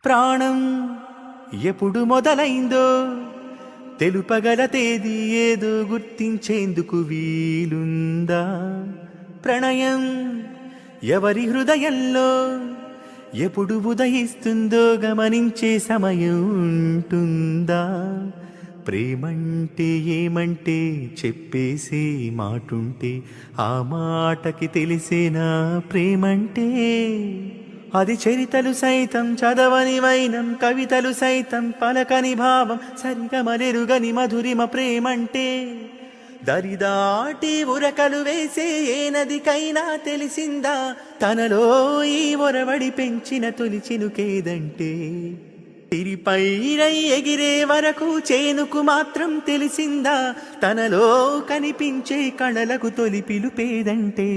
ప్రాణం ఎప్పుడు మొదలైందో తెలుపగల తేదీ ఏదో గుర్తించేందుకు వీలుందా? ప్రణయం ఎవరి హృదయంలో ఎప్పుడు ఉదయిస్తుందో గమనించే సమయం ఉంటుందా? ప్రేమంటే ఏమంటే చెప్పేసే మాటుంటే ఆ మాటకి తెలిసేనా ప్రేమంటే? అది చరితలు సైతం చదవని వైనం, కవితలు సైతం పలకని భావం, సరిగమలెరుగని మధురిమ ప్రేమంటే. దరిదాటి ఉరకలు వేసే ఏ నదికైనా తెలిసిందా తనలో ఈ ఒరవడి పెంచిన తొలి చినుకేదంటే? తిరిపైరై ఎగిరే వరకు చేనుకు మాత్రం తెలిసిందా తనలో కనిపించే కళలకు తొలి పిలుపేదంటే?